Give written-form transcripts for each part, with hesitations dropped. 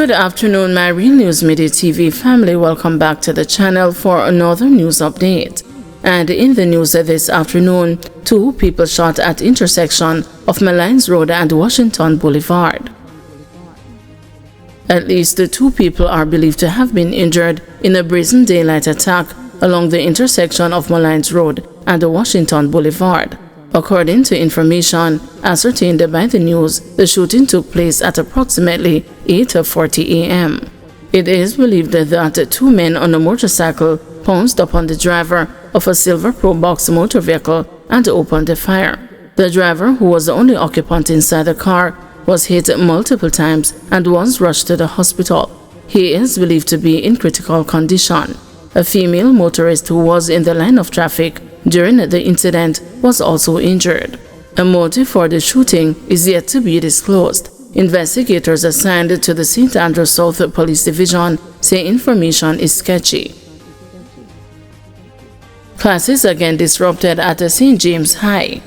Good afternoon, my Real News Midday TV family. Welcome back to the channel for another news update. And in the news this afternoon, 2 people shot at intersection of Malines Road and Washington Boulevard. At least 2 people are believed to have been injured in a brazen daylight attack along the intersection of Malines Road and Washington Boulevard. According to information ascertained by the news, the shooting took place at approximately 8:40 a.m. It is believed that 2 men on a motorcycle pounced upon the driver of a silver Pro Box motor vehicle and opened the fire. The driver, who was the only occupant inside the car, was hit multiple times and was rushed to the hospital. He is believed to be in critical condition. A female motorist who was in the line of traffic during the incident was also injured. A motive for the shooting is yet to be disclosed. Investigators assigned to the St. Andrew South Police Division say information is sketchy. Classes again disrupted at the St. James High.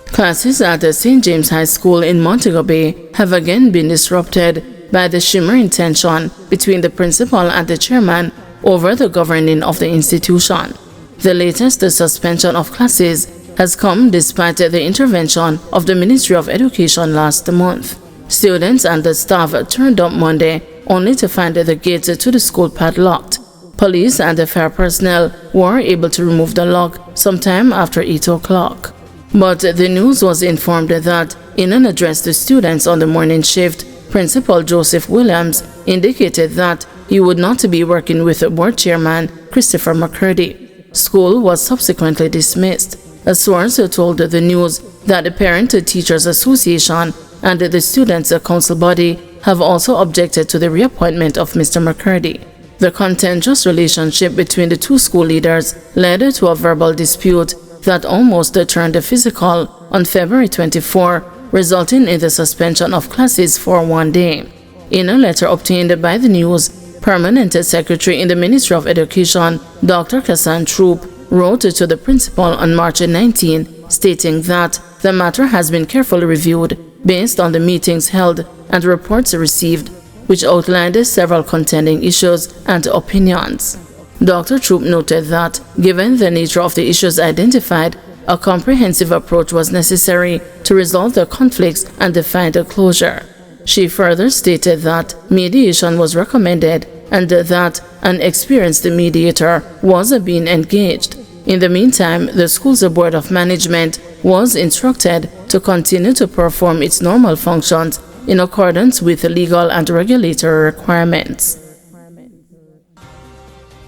Classes at the St. James High School in Montego Bay have again been disrupted by the shimmering tension between the principal and the chairman over the governing of the institution. The latest suspension of classes has come despite the intervention of the Ministry of Education last month. Students and the staff turned up Monday only to find the gates to the school padlocked. Police and the fire personnel were able to remove the lock sometime after 8 o'clock. But the news was informed that in an address to students on the morning shift, Principal Joseph Williams indicated that he would not be working with board chairman Christopher McCurdy. School was subsequently dismissed. A source told the news that the Parent Teachers Association and the Students' Council body have also objected to the reappointment of Mr. McCurdy. The contentious relationship between the 2 school leaders led to a verbal dispute that almost turned physical on February 24, resulting in the suspension of classes for 1 day. In a letter obtained by the news, Permanent Secretary in the Ministry of Education, Dr. Kassan Troop, wrote to the principal on March 19, stating that the matter has been carefully reviewed based on the meetings held and reports received, which outlined several contending issues and opinions. Dr. Troop noted that, given the nature of the issues identified, a comprehensive approach was necessary to resolve the conflicts and find a closure. She further stated that mediation was recommended and that an experienced mediator was being engaged. In the meantime, the school's Board of Management was instructed to continue to perform its normal functions in accordance with legal and regulatory requirements.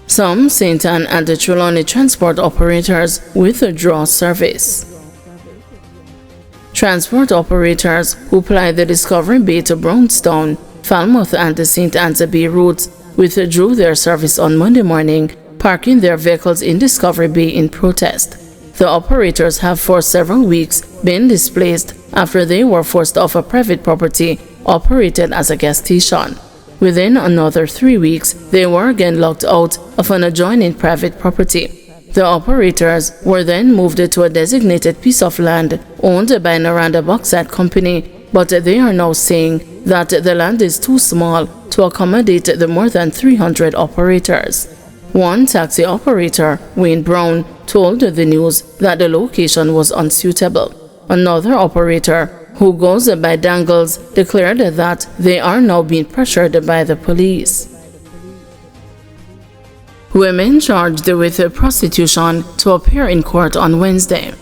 Some St. Ann and Trelawney transport operators withdraw service. Transport operators who ply the Discovery Bay to Brownstown, Falmouth and the St. Anne's Bay routes withdrew their service on Monday morning, parking their vehicles in Discovery Bay in protest. The operators have for several weeks been displaced after they were forced off a private property operated as a gas station. Within another 3 weeks, they were again locked out of an adjoining private property. The operators were then moved to a designated piece of land owned by Naranda Bauxite Company, but they are now saying that the land is too small to accommodate the more than 300 operators. One taxi operator, Wayne Brown, told the news that the location was unsuitable. Another operator, who goes by Dangles, declared that they are now being pressured by the police. Women charged with prostitution to appear in court on Wednesday.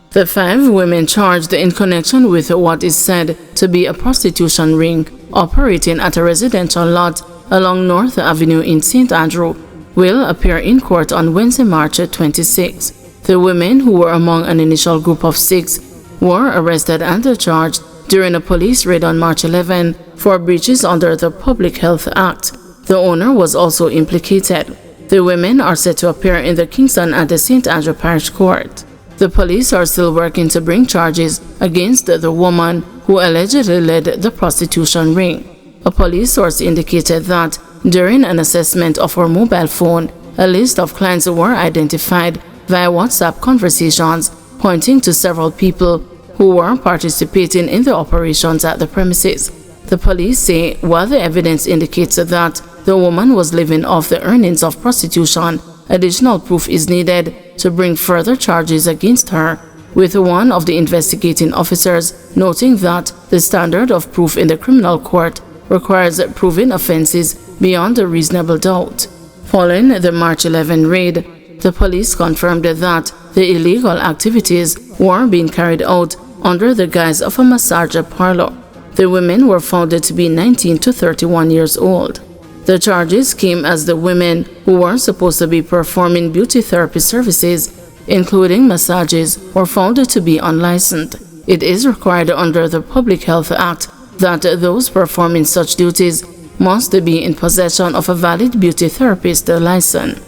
The 5 women charged in connection with what is said to be a prostitution ring operating at a residential lot along North Avenue in St. Andrew will appear in court on Wednesday, March 26. The women, who were among an initial group of 6, were arrested and charged during a police raid on March 11 for breaches under the Public Health Act. The owner was also implicated. The women are set to appear in the Kingston and the St. Andrew Parish Court. The police are still working to bring charges against the woman who allegedly led the prostitution ring. A police source indicated that during an assessment of her mobile phone, a list of clients were identified via WhatsApp conversations pointing to several people who were participating in the operations at the premises. The police say while the evidence indicates that the woman was living off the earnings of prostitution, additional proof is needed to bring further charges against her, with one of the investigating officers noting that the standard of proof in the criminal court requires proving offenses beyond a reasonable doubt. Following the March 11 raid, the police confirmed that the illegal activities were being carried out under the guise of a massage parlor. The women were found to be 19 to 31 years old. The charges came as the women who were supposed to be performing beauty therapy services, including massages, were found to be unlicensed. It is required under the Public Health Act that those performing such duties must be in possession of a valid beauty therapist license.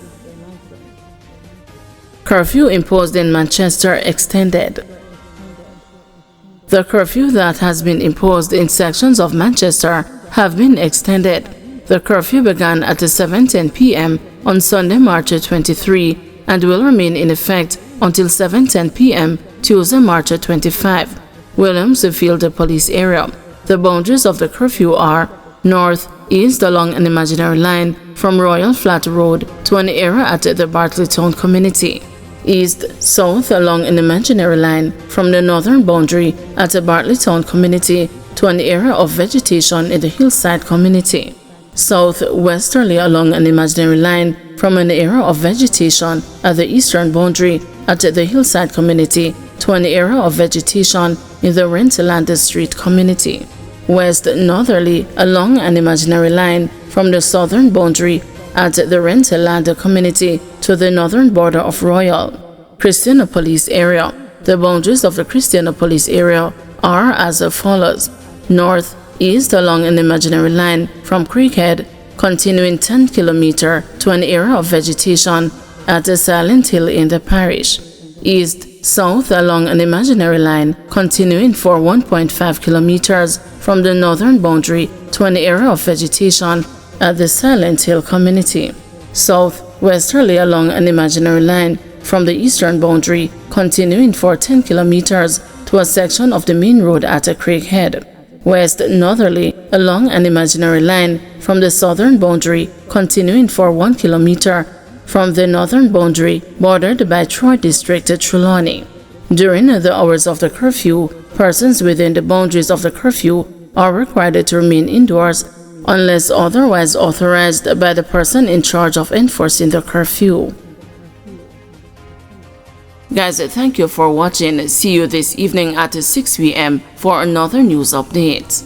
Curfew imposed in Manchester extended. The curfew that has been imposed in sections of Manchester have been extended. The curfew began at 7:10 p.m. on Sunday, March 23, and will remain in effect until 7:10 p.m. Tuesday, March 25. Williamsfield Police Area. The boundaries of the curfew are north, east along an imaginary line from Royal Flat Road to an area at the Bartleytown community. East, south along an imaginary line from the northern boundary at the Bartleytown community to an area of vegetation in the hillside community. Southwesterly along an imaginary line from an area of vegetation at the eastern boundary at the hillside community to an area of vegetation in the Rentland Street community. West northerly along an imaginary line from the southern boundary at the Rentland community to the northern border of Royal. Christianopolis area. The boundaries of the Christianopolis area are as follows: north, east along an imaginary line from Creekhead, continuing 10 km to an area of vegetation at the Silent Hill in the parish. East, south along an imaginary line, continuing for 1.5 kilometers from the northern boundary to an area of vegetation at the Silent Hill community. Southwesterly along an imaginary line from the eastern boundary, continuing for 10 kilometers to a section of the main road at Craighead. West northerly along an imaginary line from the southern boundary, continuing for 1 kilometer from the northern boundary bordered by Troy District Trelawney. During the hours of the curfew, persons within the boundaries of the curfew are required to remain indoors unless otherwise authorized by the person in charge of enforcing the curfew. Guys, thank you for watching. See you this evening at 6 p.m. for another news update.